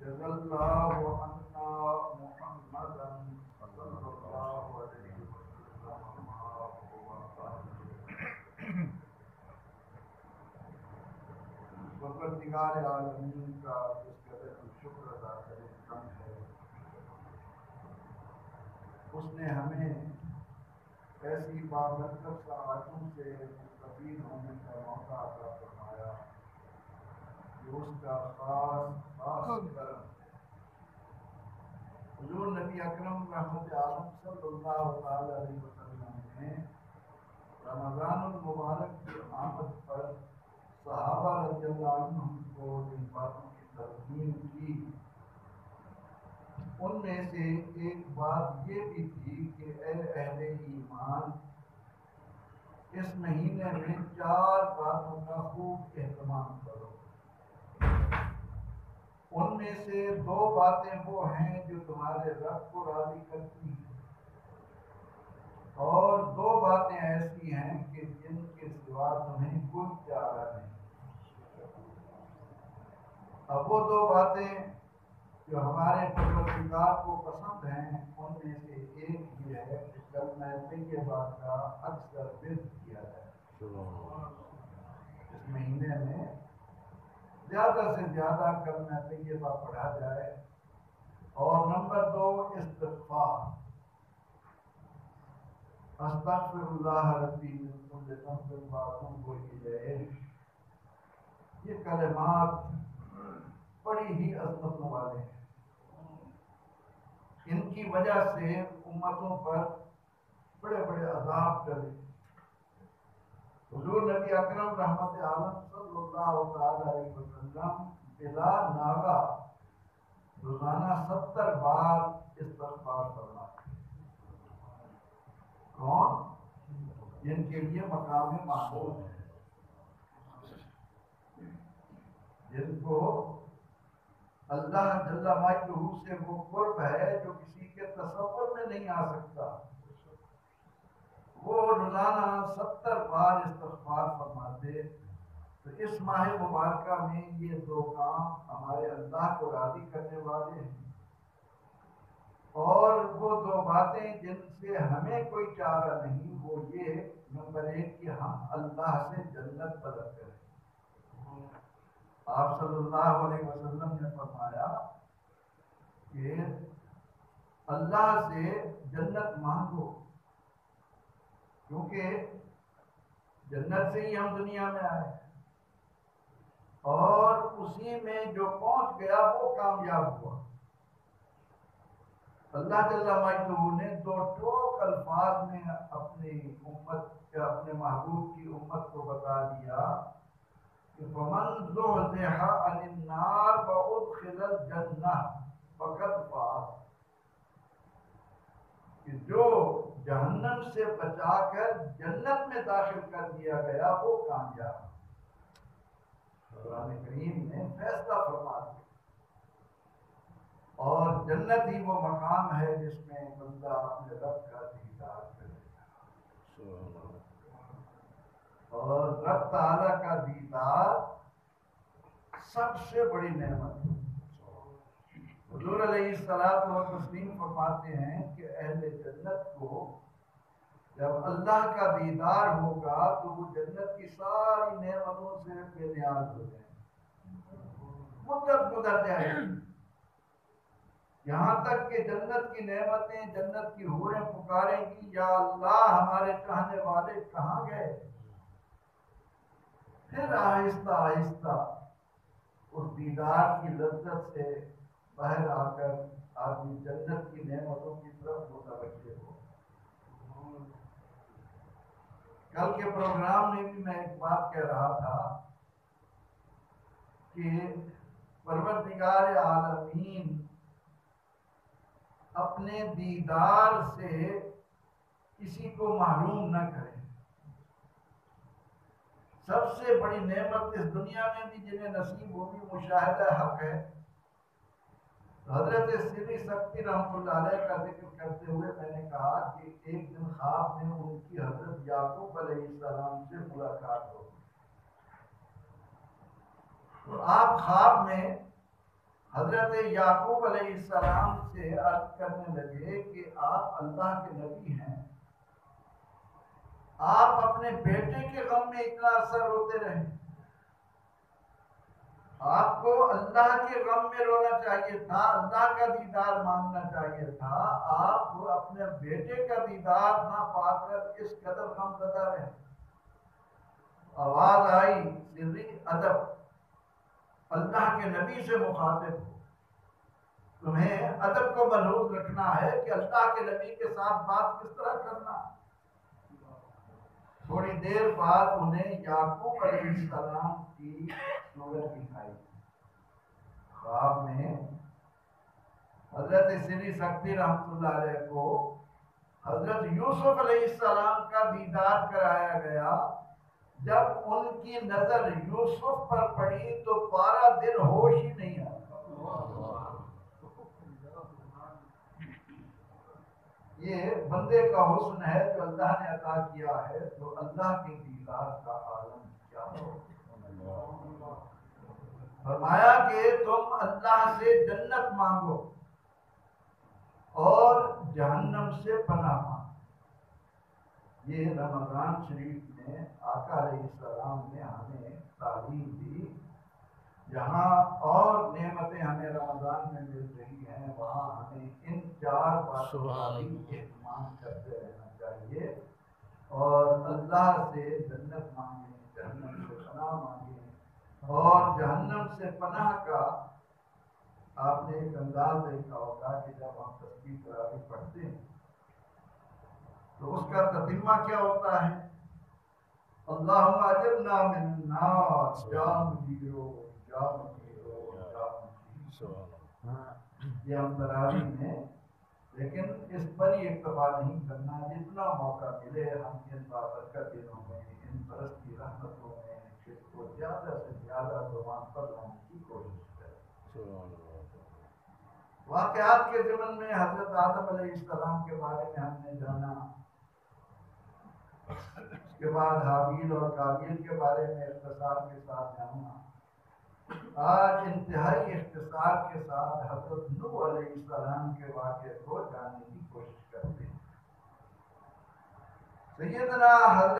جزا اللہ عنا محمدا صلی اللہ علیہ وسلم پروردگار عالمین کا جس قدر ہم شکر ادا کریں کم ہے. اس نے ہمیں ایسی بابرکت ساعتوں سے مستفید ہونے کا موقع عطا فرمایا جو اس کا خاص کرم ہے. حضور نبی اکرم رحمت عالم صلی اللہ تعالی علیہ وسلم نے رمضان المبارک کی آمد پر صحابہ رضی اللہ عنہم کو جن باتوں کی تلقین کی ان میں سے ایک بات یہ بھی تھی کہ اے اہل ایمان اس مہینے میں 4 باتوں کا خوب اہتمام کرو. ان میں سے 2 باتیں وہ ہیں جو تمہارے رب کو راضی کرتی ہیں اور 2 باتیں ایسی ہیں کہ جن کے سوا تمہیں کوئی چارہ نہیں. اب وہ 2 باتیں جو ہمارے پروردگار کو پسند ہیں ان میں سے ایک یہ ہے کہ کلمہ طیبہ کا اکثر ورد کیا جائے. اس مہینے میں زیادہ سے زیادہ کلمہ طیبہ پڑھا جائے. اور نمبر 2 استغفار. استغفر اللہ ربی من کل ذنب واتوب الیہ. یہ کلمات بڑی ہی عظمتوں والے ہیں. ان کی وجہ سے امتوں پر بڑے بڑے عذاب ٹلے. حضور نبی اکرم رحمت عالم صلی اللہ تعالی علیہ وسلم بلا ناغہ روزانہ 70 بار استغفار فرماتے. کون؟ جن کے لیے مقام محمود ہے، جن کو اللہ جل مجدہ سے وہ قرب ہے جو کسی کے تصور میں نہیں آ سکتا. وہ روزانہ 70 بار استغفار فرماتے. تو اس ماہ مبارکہ میں یہ 2 کام ہمارے اللہ کو راضی کرنے والے ہیں اور وہ 2 باتیں جن سے ہمیں کوئی چارہ نہیں. وہ یہ نمبر 1 کہ ہم اللہ سے جنت طلب کریں. آپ صلی اللہ علیہ وسلم نے فرمایا کہ اللہ سے جنت مانگو کیونکہ جنت سے ہی ہم دنیا میں آئے اور اسی میں جو پہنچ گیا وہ کامیاب ہوا. اللہ جل مجدہ نے 2 ٹوک الفاظ میں اپنی امت اپنے محبوب کی امت کو بتا دیا کہ فمن زحزح عن النار وادخل الجنہ فقد فاز. کہ جو جہنم سے بچا کر جنت میں داخل کر دیا گیا وہ کامیاب. قرآن کریم نے فیصلہ فرما دیا. اور جنت ہی وہ مقام ہے جس میں بندہ اپنے رب کا دیدار کرے گا. اور رب تعالیٰ کا دیدار سب سے بڑی نعمت ہے. حضور علیہ الصلوۃ والتسلیم فرماتے ہیں کہ اہل جنت کو جب اللہ کا دیدار ہوگا تو وہ جنت کی ساری نعمتوں سے بے نیاز ہو جائیں گے. مدت گزر جائے گی یہاں تک کہ جنت کی نعمتیں جنت کی حوریں پکاریں گی یا اللہ ہمارے چاہنے والے کہاں گئے. پھر آہستہ آہستہ اس دیدار کی لذت سے باہر آ کر آدمی جنت کی نعمتوں کی طرف متوجہ ہو. کل کے پروگرام میں بھی میں ایک بات کہہ رہا تھا کہ پروردگار عالمین اپنے دیدار سے کسی کو محروم نہ کرے. سب سے بڑی نعمت اس دنیا میں بھی جنہیں نصیب ہوگی مشاہدہ حق ہے. حضرت سری سکتی رحمۃ اللہ علیہ کا ذکر کرتے ہوئے میں نے کہا کہ ایک دن خواب میں ان کی حضرت یعقوب علیہ السلام سے ملاقات ہو. تو آپ خواب میں حضرت یعقوب علیہ السلام سے عرض کرنے لگے کہ آپ اللہ کے نبی ہیں، آپ اپنے بیٹے کے غم میں اتنا عرصہ روتے رہے، آپ کو اللہ کے غم میں رونا چاہیے تھا، اللہ کا دیدار مانگنا چاہیے تھا، آپ اپنے بیٹے کا دیدار نہ پا کر اس قدر غم زدہ رہے۔ آواز آئی سری ادب، اللہ کے نبی سے مخاطب ہو، تمہیں ادب کو ملحوظ رکھنا ہے کہ اللہ کے نبی کے ساتھ بات کس طرح کرنا۔ تھوڑی دیر بعد انہیں یعقوب علیہ السلام کی صورت دکھائی، خواب میں حضرت سری سکتی رحمۃ اللہ علیہ کو حضرت یوسف علیہ السلام کا دیدار کرایا گیا۔ جب ان کی نظر یوسف پر پڑی تو 12 دن ہوش ہی نہیں آیا۔ یہ بندے کا حسن ہے جو اللہ نے عطا کیا ہے، تو اللہ کے دیدار کا عالم کیا ہو۔ فرمایا کہ تم اللہ سے جنت مانگو اور جہنم سے پناہ مانگو۔ یہ رمضان شریف میں آقا علیہ السلام نے ہمیں تعلیم دی، جہاں اور نعمتیں ہمیں رمضان میں مل رہی ہیں وہاں ہمیں ان 4 باتوں کا بھی اہتمام کرتے رہنا چاہیے، اور اللہ سے جنت مانگیں، جہنم سے پناہ مانگیں۔ اور جہنم سے پناہ کا آپ نے ایک انداز دیکھا ہوگا کہ جب ہم تسبیح تراویح پڑھتے ہیں تو اس کا تتمہ کیا ہوتا ہے؟ اللہم اجرنا من النار، یا مجیرو یا مجیرو یا مجیرو۔ یہ ہم تراویح میں، لیکن اس پر ہی اکتفا نہیں کرنا، جتنا موقع ملے ہم ان بابرکت دنوں میں، ان برس کی رحمتوں میں اس کو زیادہ سے زیادہ زبان پر لانے کی کوشش کریں۔ واقعات کے ضمن میں حضرت آدم علیہ السلام کے بارے میں ہم نے جانا، اس کے بعد حابیل اور قابیل کے بارے میں اختصار کے ساتھ جانا۔ آج انتہائی اختصار کے ساتھ حضرت نوح علیہ السلام کے واقعے کو جاننے کی کوشش کرتے ہیں۔ سیدنا حضرت